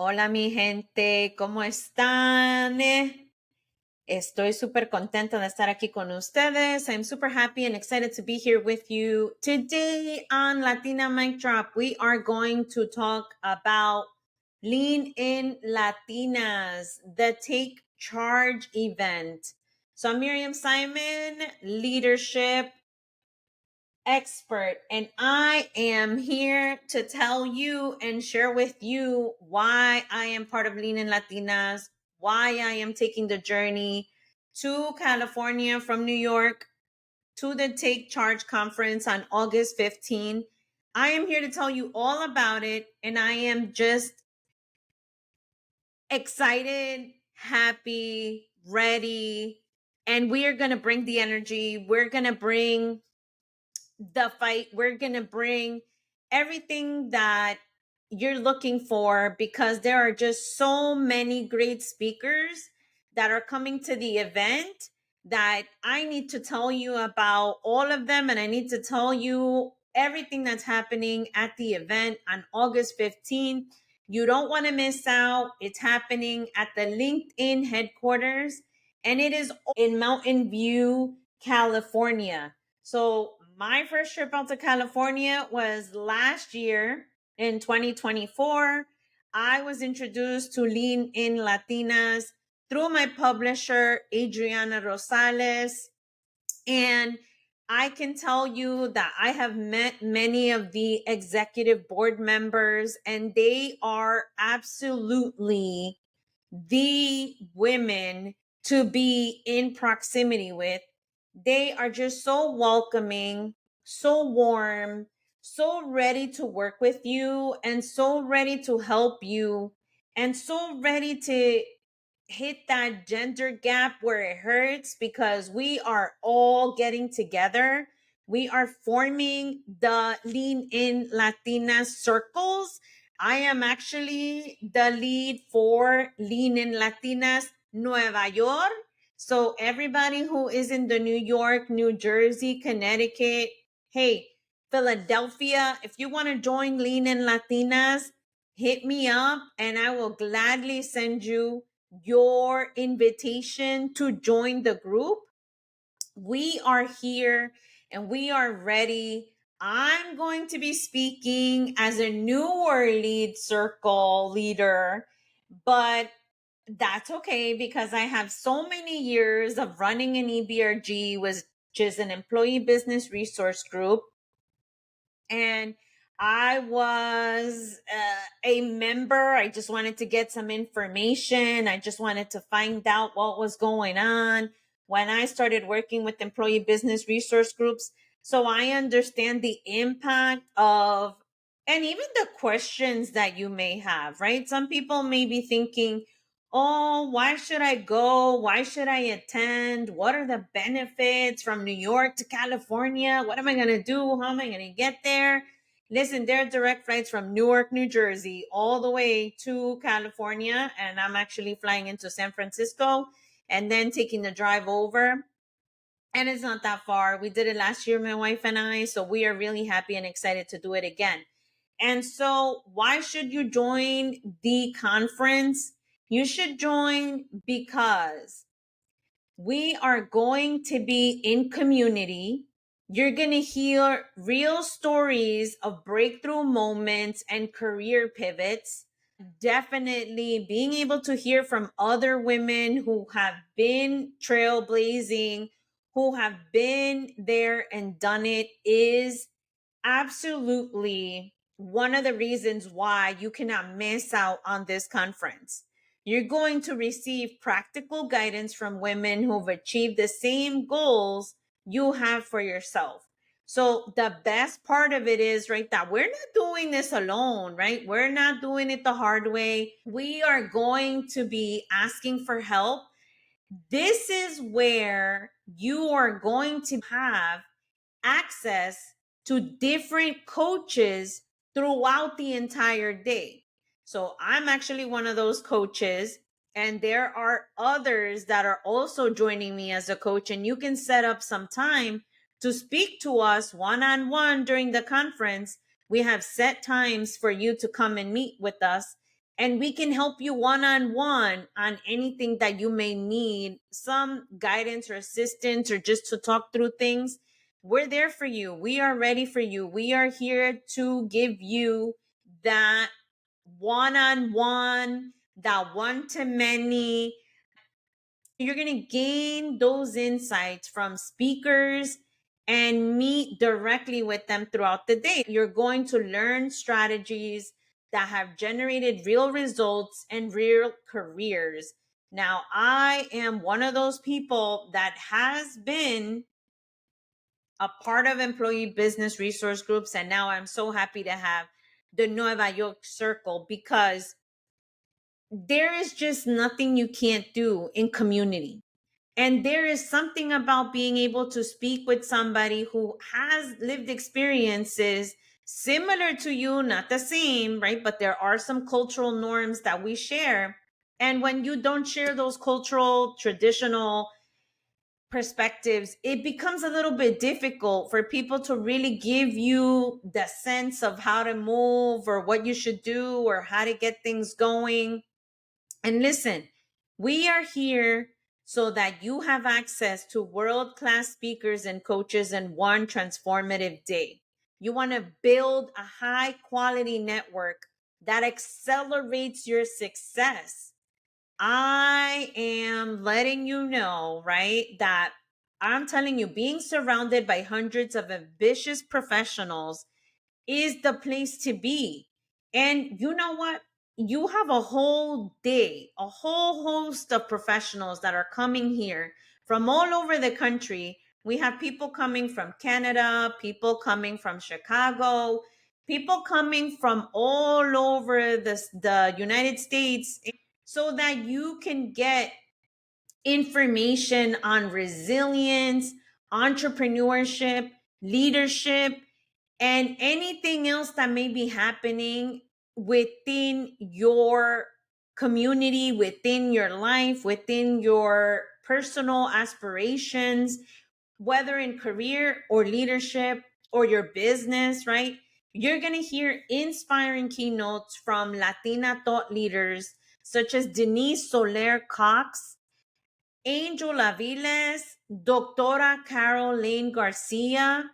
Hola mi gente, ¿cómo están? Estoy súper contenta de estar aquí con ustedes. I'm super happy and excited to be here with you. Today on Latina Mic Drop, we are going to talk about Lean in Latinas, the Take Charge event. So I'm Miriam Simon, leadership expert, and I am here to tell you and share with you why I am part of Lean in Latinas, why I am taking the journey to California from New York to the Take Charge conference on August 15. I am here to tell you all about it, and I am just excited, happy, ready, and we are going to bring the energy. We're going to bring the fight. We're going to bring everything that you're looking for, because there are just so many great speakers that are coming to the event that I need to tell you about all of them. And I need to tell you everything that's happening at the event on August 15th. You don't want to miss out. It's happening at the LinkedIn headquarters, and it is in Mountain View, California. So my first trip out to California was last year in 2024. I was introduced to Lean in Latinas through my publisher, Adriana Rosales. And I can tell you that I have met many of the executive board members, and they are absolutely the women to be in proximity with. They are just so welcoming, so warm, so ready to work with you, and so ready to help you, and so ready to hit that gender gap where it hurts, because we are all getting together. We are forming the Lean in Latina circles. I am actually the lead for Lean in Latinas Nueva York. So everybody who is in the New York, New Jersey, Connecticut, hey, Philadelphia, if you want to join Lean in Latinas, hit me up and I will gladly send you your invitation to join the group. We are here and we are ready. I'm going to be speaking as a newer lead circle leader, but that's okay, because I have so many years of running an EBRG, which is an employee business resource group. And I was a member. I just wanted to get some information. I just wanted to find out what was going on when I started working with employee business resource groups. So I understand the impact of, and even the questions that you may have, right? Some people may be thinking, oh, why should I go? Why should I attend? What are the benefits from New York to California? What am I going to do? How am I going to get there? Listen, there are direct flights from Newark, New Jersey, all the way to California. And I'm actually flying into San Francisco and then taking the drive over. And it's not that far. We did it last year, my wife and I. So we are really happy and excited to do it again. And so, why should you join the conference? You should join because we are going to be in community. You're going to hear real stories of breakthrough moments and career pivots. Definitely being able to hear from other women who have been trailblazing, who have been there and done it, is absolutely one of the reasons why you cannot miss out on this conference. You're going to receive practical guidance from women who've achieved the same goals you have for yourself. So the best part of it is, right, that we're not doing this alone, right? We're not doing it the hard way. We are going to be asking for help. This is where you are going to have access to different coaches throughout the entire day. So I'm actually one of those coaches, and there are others that are also joining me as a coach, and you can set up some time to speak to us one-on-one during the conference. We have set times for you to come and meet with us. and we can help you one on one on anything that you may need, some guidance or assistance, or just to talk through things. We're there for you. We are ready for you. We are here to give you that one on one, that one to many. You're going to gain those insights from speakers and meet directly with them throughout the day. You're going to learn strategies that have generated real results and real careers. Now, I am one of those people that has been a part of employee business resource groups. And now I'm so happy to have the Nueva York Circle, because there is just nothing you can't do in community. And there is something about being able to speak with somebody who has lived experiences similar to you, not the same, right? But there are some cultural norms that we share. And when you don't share those cultural, traditional perspectives, it becomes a little bit difficult for people to really give you the sense of how to move or what you should do or how to get things going. And listen, we are here so that you have access to world class speakers and coaches in one transformative day. You want to build a high quality network that accelerates your success. I am letting you know, right, that I'm telling you, being surrounded by hundreds of ambitious professionals is the place to be. And you know what? You have a whole day, a whole host of professionals that are coming here from all over the country. We have people coming from Canada, people coming from Chicago, people coming from all over the United States, so that you can get information on resilience, entrepreneurship, leadership, and anything else that may be happening within your community, within your life, within your personal aspirations, whether in career or leadership or your business, right? You're going to hear inspiring keynotes from Latina thought leaders such as Denise Soler Cox, Angel Aviles, Doctora Carol Lane Garcia.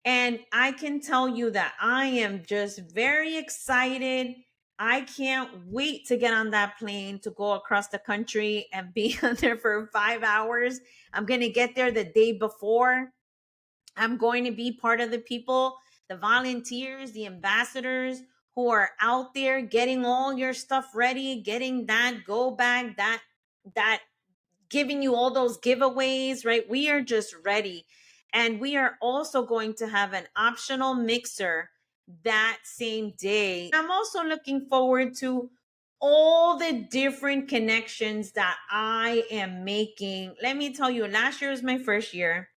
And I can tell you that I am just very excited. I can't wait to get on that plane to go across the country and be on there for 5 hours. I'm going to get there the day before. I'm going to be part of the people, the volunteers, the ambassadors who are out there getting all your stuff ready, getting that go bag, that giving you all those giveaways, right? We are just ready. And we are also going to have an optional mixer that same day. I'm also looking forward to all the different connections that I am making. Let me tell you, last year was my first year.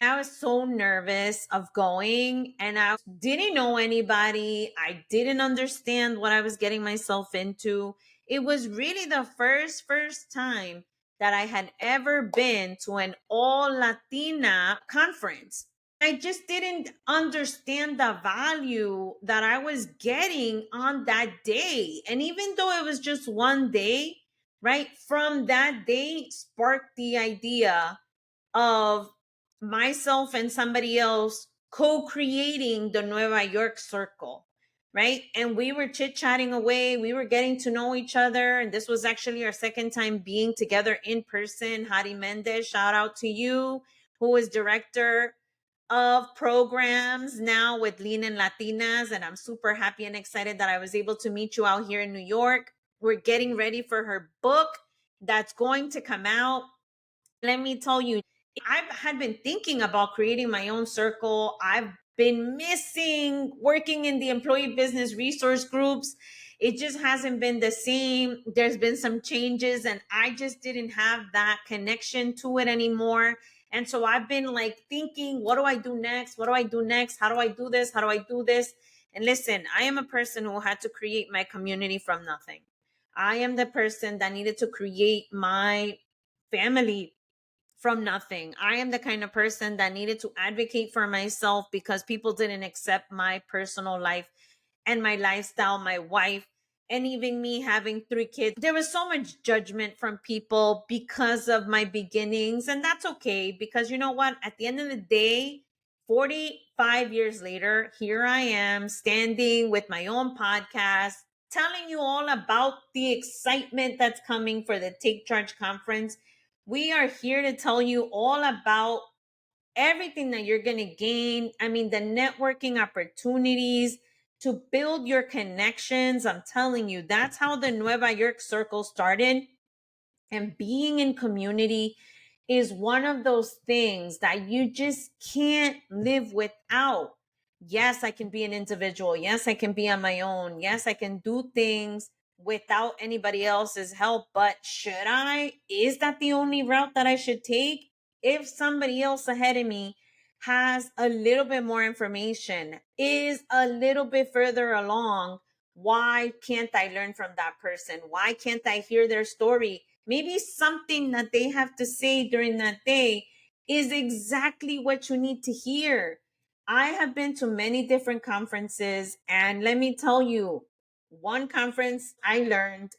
I was so nervous of going, and I didn't know anybody. I didn't understand what I was getting myself into. It was really the first time that I had ever been to an all Latina conference. I just didn't understand the value that I was getting on that day. And even though it was just one day, right, from that day sparked the idea of myself and somebody else co-creating the Nueva York Circle, right? And we were chit-chatting away, we were getting to know each other, and this was actually our second time being together in person. Hari Mendez, shout out to you, who is director of programs now with Lean and Latinas, and I'm super happy and excited that I was able to meet you out here in New York. We're getting ready for her book that's going to come out. Let me tell you, I had been thinking about creating my own circle. I've been missing working in the employee business resource groups. It just hasn't been the same. There's been some changes, and I just didn't have that connection to it anymore. And so I've been like thinking, what do I do next? What do I do next? How do I do this? How do I do this? And listen, I am a person who had to create my community from nothing. I am the person that needed to create my family from nothing. I am the kind of person that needed to advocate for myself because people didn't accept my personal life and my lifestyle, my wife. And even me having 3 kids, there was so much judgment from people because of my beginnings. And that's okay, because you know what? At the end of the day, 45 years later, here I am standing with my own podcast, telling you all about the excitement that's coming for the Take Charge conference. We are here to tell you all about everything that you're going to gain. I mean, the networking opportunities to build your connections. I'm telling you, that's how the Nueva York Circle started. And being in community is one of those things that you just can't live without. Yes, I can be an individual. Yes, I can be on my own. Yes, I can do things without anybody else's help. But should I? Is that the only route that I should take? If somebody else ahead of me has a little bit more information, is a little bit further along, why can't I learn from that person? Why can't I hear their story? Maybe something that they have to say during that day is exactly what you need to hear. I have been to many different conferences, and let me tell you, one conference I learned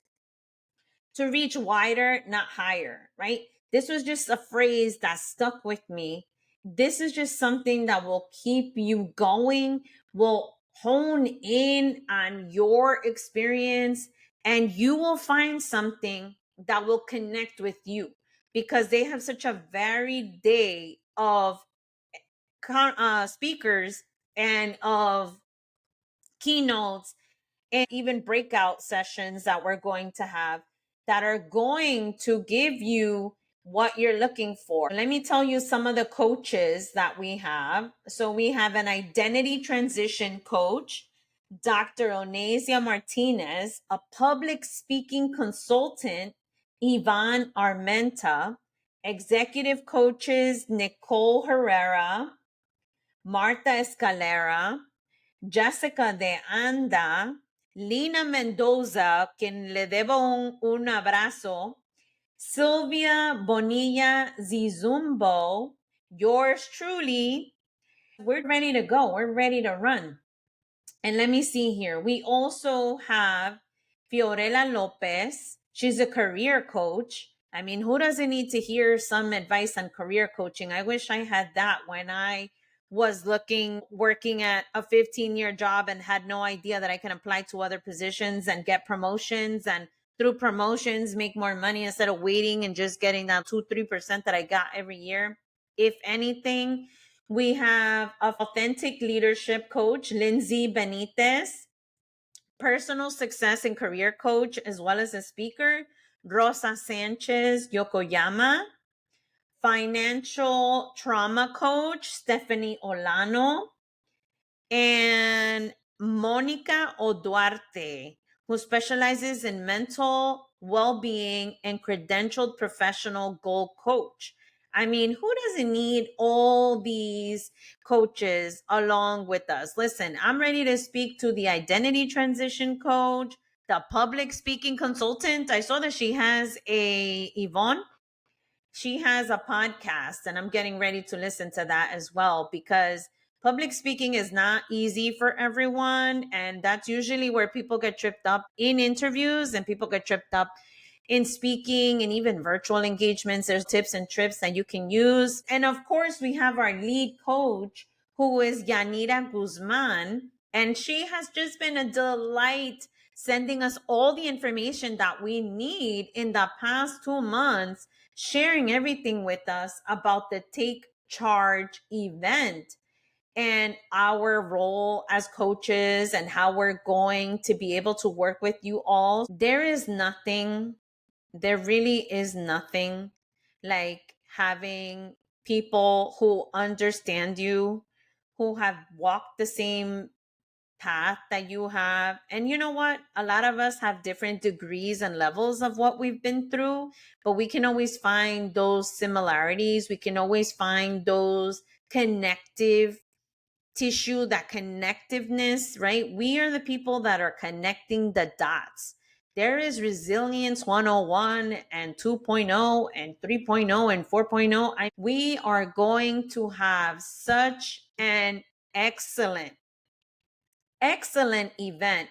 to reach wider, not higher, right? This was just a phrase that stuck with me. This is just something that will keep you going, will hone in on your experience, and you will find something that will connect with you, because they have such a varied day of speakers and of keynotes and even breakout sessions that we're going to have that are going to give you what you're looking for. Let me tell you some of the coaches that we have. So we have an identity transition coach, Dr. Onesia Martinez, a public speaking consultant, Ivan Armenta, executive coaches, Nicole Herrera, Marta Escalera, Jessica de Anda, Lina Mendoza, quien le debo un abrazo, Sylvia Bonilla Zizumbo, yours truly. We're ready to go. We're ready to run. And let me see here. We also have Fiorella Lopez. She's a career coach. I mean, who doesn't need to hear some advice on career coaching? I wish I had that when I was working at a 15-year job and had no idea that I can apply to other positions and get promotions, and through promotions make more money instead of waiting and just getting that 2-3% that I got every year. If anything, we have authentic leadership coach, Lindsay Benitez, personal success and career coach, as well as a speaker, Rosa Sanchez Yokoyama, financial trauma coach, Stephanie Olano, and Monica Oduarte, who specializes in mental well-being and credentialed professional goal coach. I mean, who doesn't need all these coaches along with us? Listen, I'm ready to speak to the identity transition coach, the public speaking consultant. I saw that she has Yvonne, she has a podcast, and I'm getting ready to listen to that as well, because public speaking is not easy for everyone. And that's usually where people get tripped up in interviews, and people get tripped up in speaking and even virtual engagements. There's tips and trips that you can use. And of course, we have our lead coach, who is Yanira Guzman. And she has just been a delight, sending us all the information that we need in the past 2 months, sharing everything with us about the Take Charge event and our role as coaches and how we're going to be able to work with you all. There really is nothing like having people who understand you, who have walked the same path that you have. And you know what? A lot of us have different degrees and levels of what we've been through, but we can always find those similarities. We can always find those connective tissue, that connectiveness, right? We are the people that are connecting the dots. There is resilience 101 and 2.0 and 3.0 and 4.0. We are going to have such an excellent event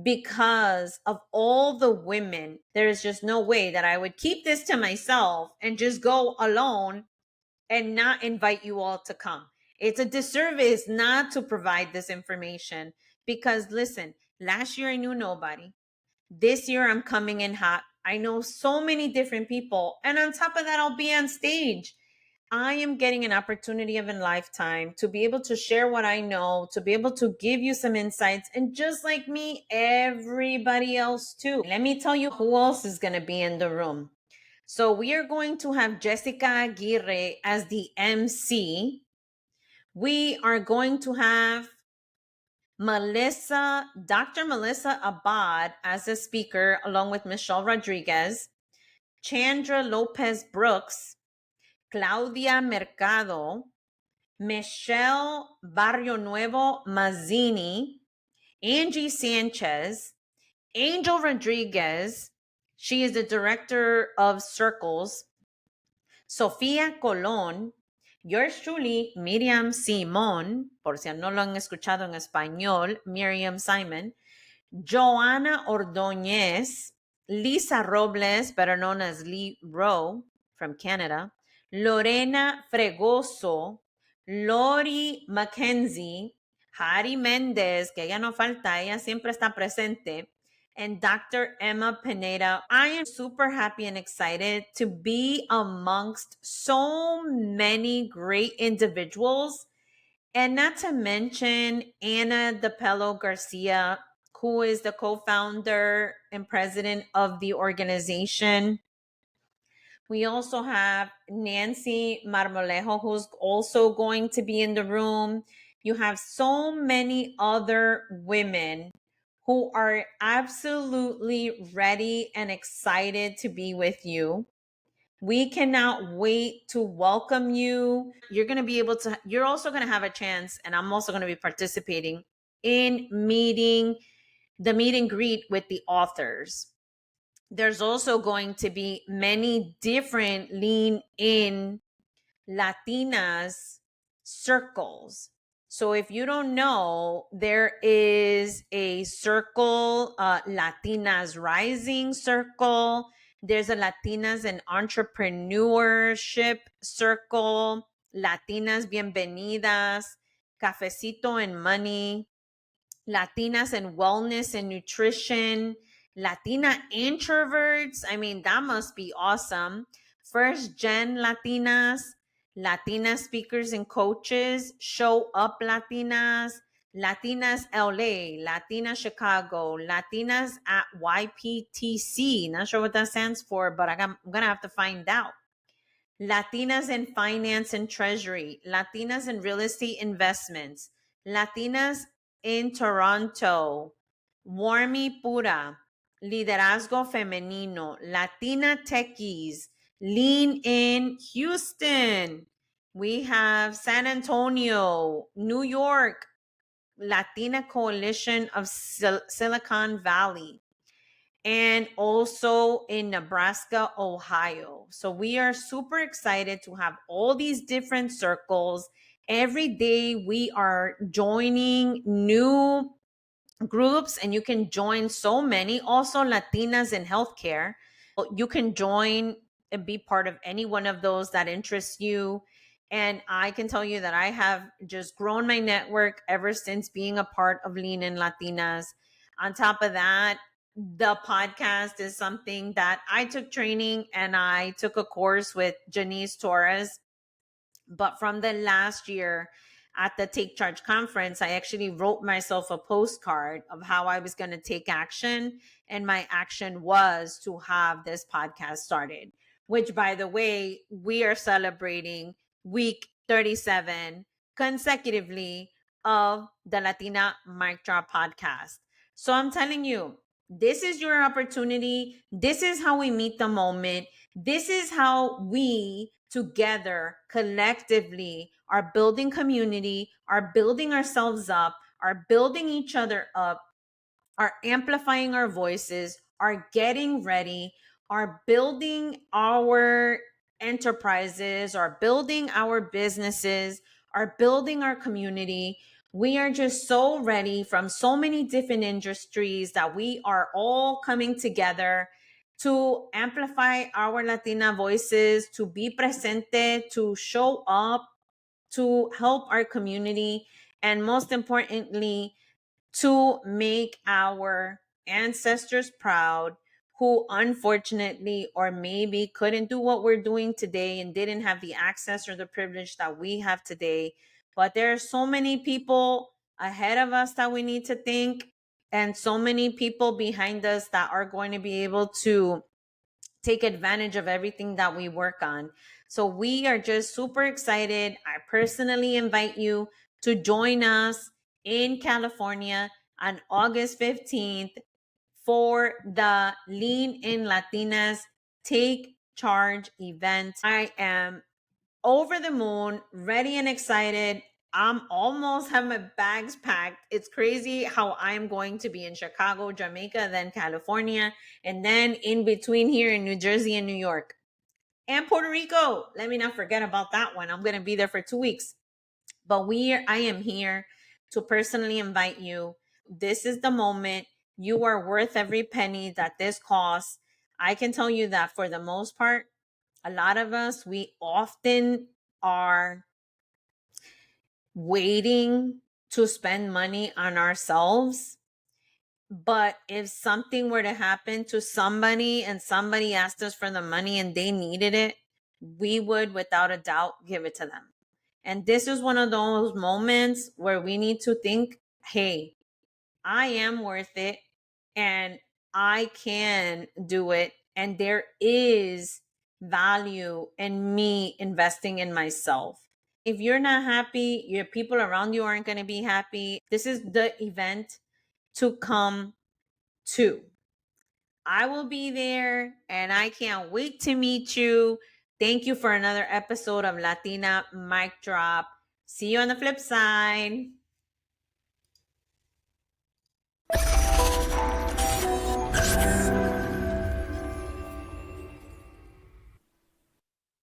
because of all the women. There's just no way that I would keep this to myself and just go alone and not invite you all to come. It's a disservice not to provide this information because listen, last year I knew nobody. This year I'm coming in hot. I know so many different people. And on top of that, I'll be on stage. I am getting an opportunity of a lifetime to be able to share what I know, to be able to give you some insights. And just like me, everybody else too. Let me tell you who else is going to be in the room. So we are going to have Jessica Aguirre as the MC. We are going to have Dr. Melissa Abad as a speaker, along with Michelle Rodriguez, Chandra Lopez Brooks, Claudia Mercado, Michelle Barrio Nuevo Mazzini, Angie Sanchez, Angel Rodriguez. She is the director of Circles. Sofía Colón, yours truly, Miriam Simón, por si no lo han escuchado en español, Miriam Simon, Joana Ordóñez, Lisa Robles, better known as Lee Rowe from Canada, Lorena Fregoso, Lori Mackenzie, Hari Méndez, que ella no falta, ella siempre está presente, and Dr. Emma Pineda. I am super happy and excited to be amongst so many great individuals, and not to mention Ana DePello Garcia, who is the co-founder and president of the organization. We also have Nancy Marmolejo, who's also going to be in the room. You have so many other women who are absolutely ready and excited to be with you. We cannot wait to welcome you. You're also going to have a chance, and I'm also going to be participating in the meet and greet with the authors. There's also going to be many different Lean In Latinas circles. So if you don't know, there is a circle, Latinas Rising circle. There's a Latinas and Entrepreneurship circle, Latinas Bienvenidas, Cafecito and Money, Latinas and Wellness and Nutrition, Latina Introverts. I mean, that must be awesome. First Gen Latinas, Latina Speakers and Coaches, Show Up Latinas, Latinas LA, Latina Chicago, Latinas at YPTC. Not sure what that stands for, but I'm going to have to find out. Latinas in Finance and Treasury, Latinas in Real Estate Investments, Latinas in Toronto, Warmi Pura, Liderazgo Femenino, Latina Techies, Lean in Houston. We have San Antonio, New York, Latina Coalition of Silicon Valley, and also in Nebraska, Ohio. So we are super excited to have all these different circles. Every day we are joining new groups, and you can join so many. Also, Latinas in healthcare. You can join and be part of any one of those that interests you. And I can tell you that I have just grown my network ever since being a part of Lean In Latinas. On top of that, the podcast is something that I took training, and I took a course with Janice Torres. But from the last year at the Take Charge conference, I actually wrote myself a postcard of how I was going to take action. And my action was to have this podcast started, which, by the way, we are celebrating week 37 consecutively of the Latina Mic Drop podcast. So I'm telling you, this is your opportunity. This is how we meet the moment. This is how we together collectively are building community, are building ourselves up, are building each other up, are amplifying our voices, are getting ready, are building our enterprises, are building our businesses, are building our community. We are just so ready from so many different industries that we are all coming together to amplify our Latina voices, to be presente, to show up, to help our community, and most importantly, to make our ancestors proud who unfortunately or maybe couldn't do what we're doing today and didn't have the access or the privilege that we have today. But there are so many people ahead of us that we need to thank, and so many people behind us that are going to be able to take advantage of everything that we work on. So we are just super excited. I personally invite you to join us in California on August 15th for the Lean in Latinas Take Charge event. I am over the moon, ready and excited. I'm almost have my bags packed. It's crazy how I'm going to be in Chicago, Jamaica, then California, and then in between here in New Jersey and New York and Puerto Rico. Let me not forget about that one. I'm going to be there for 2 weeks. But I am here to personally invite you. This is the moment. You are worth every penny that this costs. I can tell you that for the most part, a lot of us, we often are waiting to spend money on ourselves. But if something were to happen to somebody and somebody asked us for the money and they needed it, we would without a doubt give it to them. And this is one of those moments where we need to think, hey, I am worth it and I can do it. And there is value in me investing in myself. If you're not happy, your people around you aren't going to be happy. This is the event to come to. I will be there and I can't wait to meet you. Thank you for another episode of Latina Mic Drop. See you on the flip side.